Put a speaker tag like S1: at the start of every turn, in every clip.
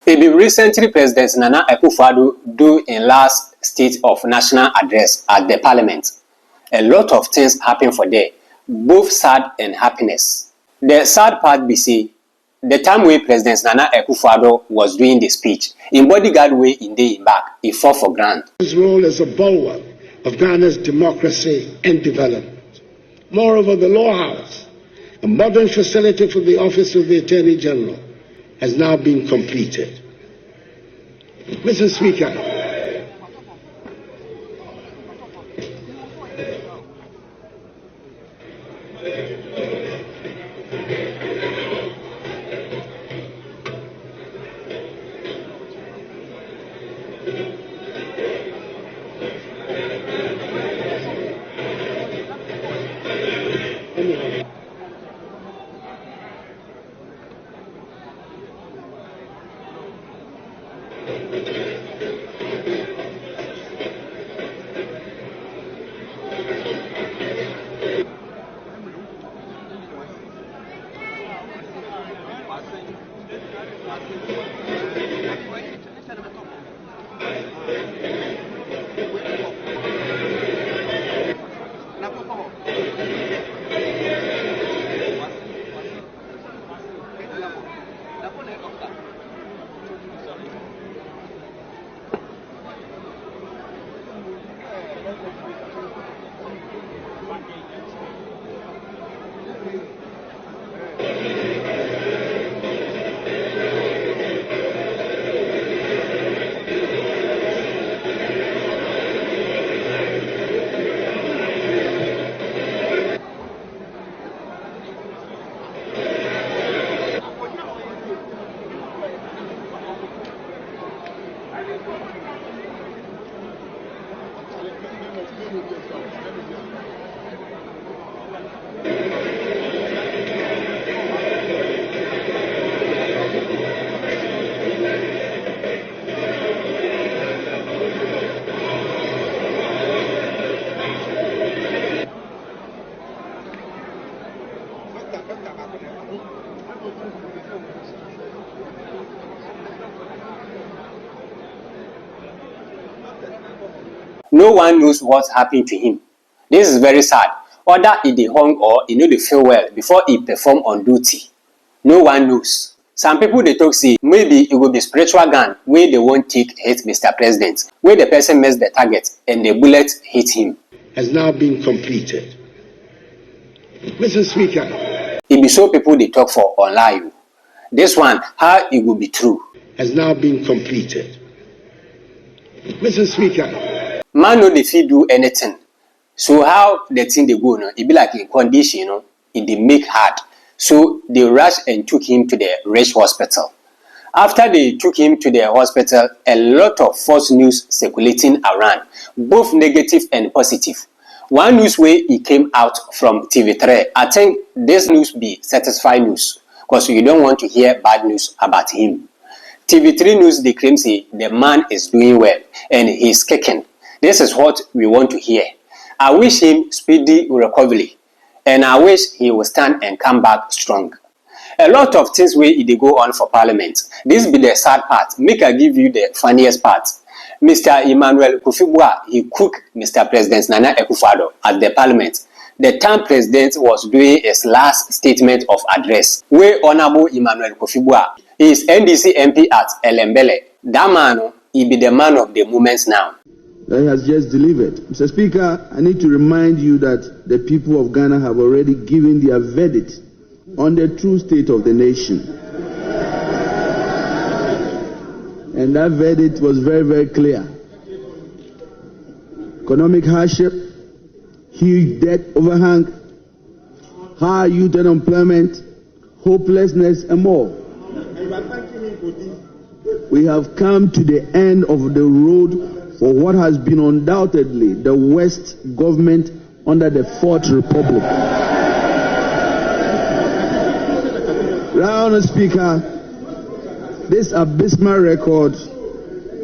S1: It be recently President Nana Akufo Addo do in last State of National Address at the Parliament. A lot of things happen for there, both sad and happiness. The sad part be say, the time when President Nana Akufo Addo was doing the speech, in bodyguard way in day in back, he fought for grant.
S2: His role as a bulwark of Ghana's democracy and development. Moreover, the Law House, a modern facility for the Office of the Attorney General, has now been completed. Mr. Speaker,
S1: No one knows what happened to him. This is very sad. Whether he dey hung or he no dey feel well before he perform on duty. No one knows. Some people dey talk say maybe it will be spiritual gun wey they won't take hit Mr. President, where the person missed the target and the bullet hit him.
S2: Has now been completed. Mr. Speaker,
S1: It be so people they talk for online. This one, how it will be true.
S2: Has now been completed. Mr. Speaker,
S1: Man no dey fit do anything. So how the thing they go, it be like a condition, it dey make hard. So they rushed and took him to the Rich Hospital. After they took him to the hospital, a lot of false news circulating around, both negative and positive. One news way it came out from TV3. I think this news be satisfied news because you don't want to hear bad news about him. TV3 news they claim say the man is doing well and he's kicking. This is what we want to hear. I wish him speedy recovery and I wish he will stand and come back strong. A lot of things wey they go on for Parliament. This be the sad part. Make I give you the funniest part. Mr. Emmanuel Kofi he cooked Mr. President Nana Akufo Addo at the Parliament. The time President was doing his last statement of address, where Honorable Emmanuel Kofi he is NDC MP at Elembele. That man, he be the man of the moment now.
S3: That he has just delivered. Mr. Speaker, I need to remind you that the people of Ghana have already given their verdict on the true state of the nation. And that verdict was very, very clear. Economic hardship, huge debt overhang, high youth unemployment, hopelessness, and more. We have come to the end of the road for what has been undoubtedly the worst government under the Fourth Republic. Mr. Speaker, this abysmal record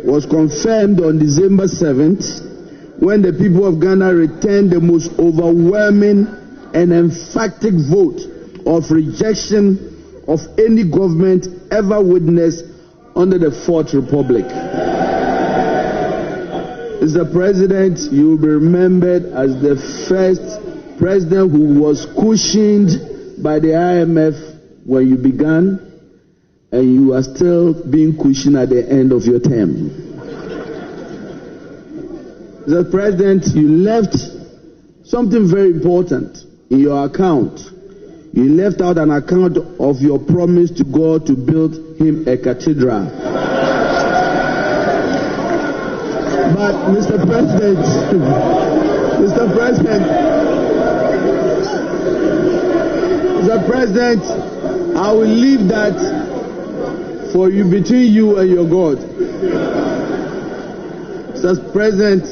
S3: was confirmed on December 7th when the people of Ghana returned the most overwhelming and emphatic vote of rejection of any government ever witnessed under the Fourth Republic. Mr. President, you will be remembered as the first president who was cushioned by the IMF when you began, and you are still being cushioned at the end of your term. Mr. President, you left something very important in your account. You left out an account of your promise to God to build him a cathedral. But Mr. President, Mr. President, I will leave that for you, between you and your God. Mr. President,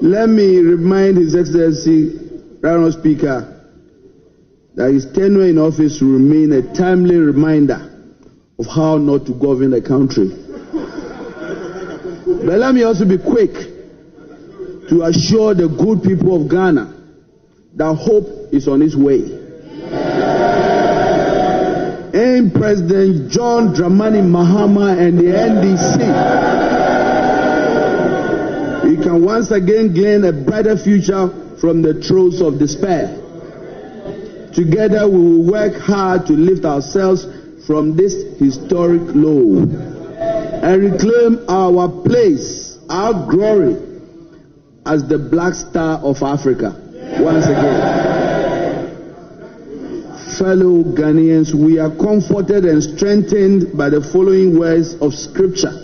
S3: let me remind His Excellency, Honorable Speaker, that his tenure in office will remain a timely reminder of how not to govern the country. But let me also be quick to assure the good people of Ghana that hope is on its way. In President John Dramani Mahama and the NDC, we can once again gain a brighter future from the throes of despair. Together we will work hard to lift ourselves from this historic low and reclaim our place, our glory as the black star of Africa once again. Fellow Ghanaians, we are comforted and strengthened by the following words of scripture.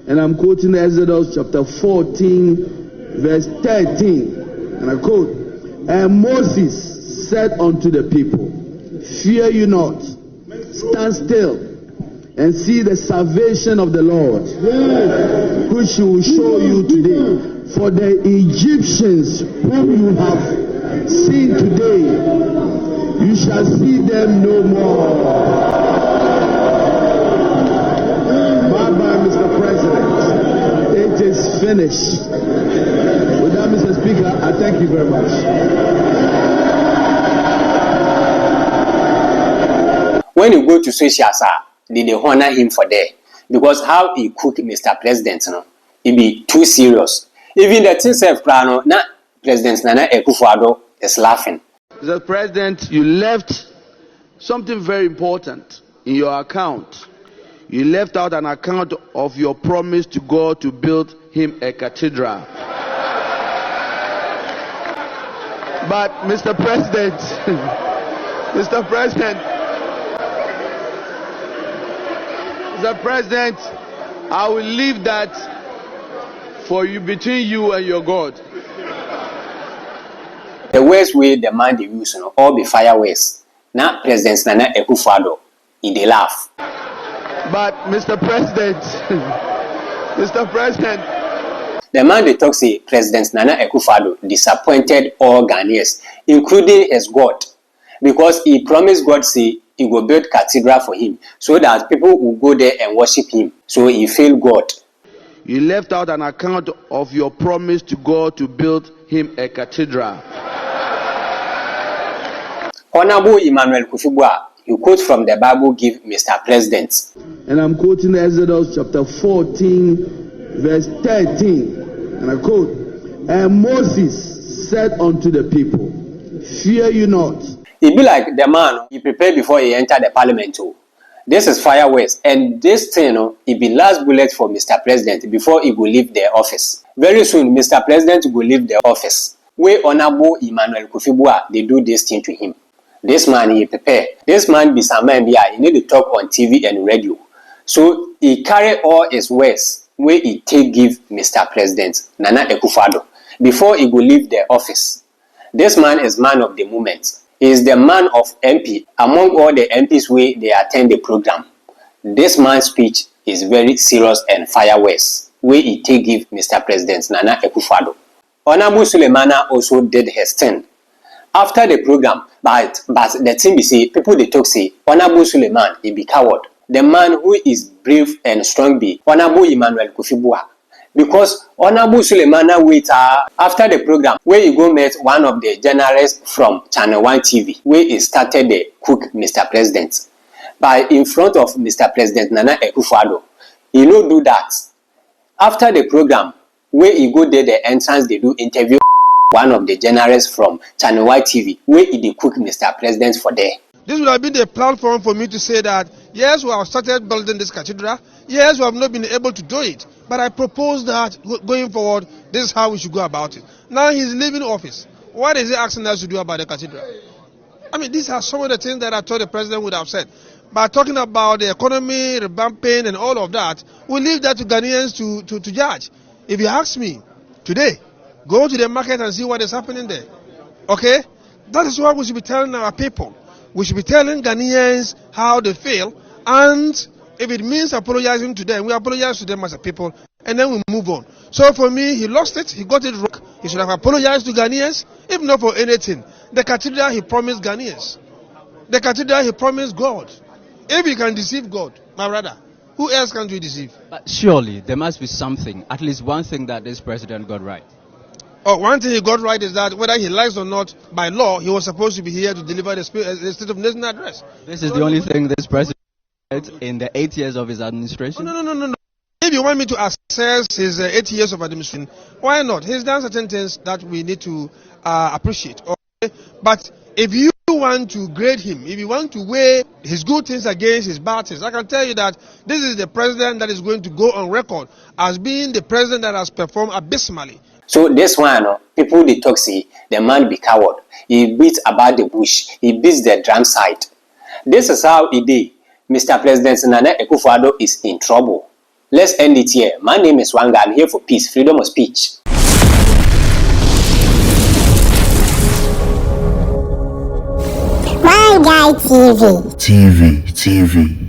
S3: And I'm quoting Exodus chapter 14, verse 13. And I quote, "And Moses said unto the people, Fear you not, stand still, and see the salvation of the Lord, which he will show you today. For the Egyptians whom you have seen today, you shall see them no more." Bye-bye, Mr. President. It is finished. With that, Mr. Speaker, I thank you very much.
S1: When you go to social, sir, they honor him for there. Because how he cook Mr. President, it be too serious. Even the thing self plan, na President Ghana Akufo Addo is laughing.
S3: Mr. President, you left something very important in your account. You left out an account of your promise to God to build him a cathedral. But Mr. President, Mr. President, I will leave that for you, between you and your God.
S1: The worst way the man they use, all be fire words. Now President Ghana Akufo Addo, they laugh.
S3: But Mr. President,
S1: the man they talk say President Ghana Akufo Addo disappointed all Ghanaians, including his God, because he promised God say he will build cathedral for him so that people will go there and worship him. So he failed God.
S3: You left out an account of your promise to God to build him a cathedral.
S1: Honorable Emmanuel Kufibua, you quote from the Bible, give Mr. President.
S3: And I'm quoting Exodus chapter 14, verse 13. And I quote, "And Moses said unto the people, Fear you not."
S1: It be like the man, he prepared before he entered the parliament too. This is fireworks, and this thing, it be last bullet for Mr. President before he will leave the office. Very soon, Mr. President will leave the office. Where Honorable Emmanuel Kufibua, they do this thing to him. This man, he prepare. This man be some man, he need to talk on TV and radio. So he carry all his words where he take give Mr. President Ghana Akufo Addo before he will leave the office. This man is man of the moment. He is the man of MP among all the MPs where they attend the program. This man's speech is very serious and fire words where he take give Mr. President Ghana Akufo Addo. Honorable Sulemana also did his thing after the program, but the thing be say people they talk say Honorable Suleiman he be coward. The man who is brave and strong be Honorable Emmanuel Kufibua. Because Honorable Sulemana wait after the program where he go met one of the journalists from Channel 1 TV where he started the cook Mr. President. By in front of Mr. President Ghana Akufo Addo, He no do that. After the program, where he go there, the entrance they do interview one of the journalists from Channel Y TV, where he dey cook Mr. President for there.
S4: This would have been the platform for me to say that, yes, we have started building this cathedral. Yes, we have not been able to do it. But I propose that going forward, this is how we should go about it. Now he's leaving office. What is he asking us to do about the cathedral? I mean, these are some of the things that I thought the president would have said. By talking about the economy, revamping, and all of that, we leave that to Ghanaians to judge. If you ask me today, go to the market and see what is happening there. Okay? That is what we should be telling our people. We should be telling Ghanaians how they feel, and if it means apologizing to them, we apologize to them as a people, and then we move on. So for me, he lost it, he got it wrong. He should have apologized to Ghanaians, if not for anything. The cathedral he promised Ghanaians. The cathedral he promised God. If he can deceive God, my brother, who else can you deceive?
S5: But surely there must be something, at least one thing that this president got right.
S4: Oh, one thing he got right is that whether he likes or not, by law, he was supposed to be here to deliver the State of Nation address.
S5: This is the only thing this president did in the 8 years of his administration?
S4: Oh, no. If you want me to assess his 8 years of administration, why not? He's done certain things that we need to appreciate. Okay? But if you want to grade him, if you want to weigh his good things against his bad things, I can tell you that this is the president that is going to go on record as being the president that has performed abysmally.
S1: So this one, people they talk say the man be coward. He beats about the bush. He beats the drum side. This is how he did. Mr. President Ghana Akufo Addo is in trouble. Let's end it here. My name is Wanga. I'm here for peace, freedom of speech.
S6: One Guy TV.
S7: TV.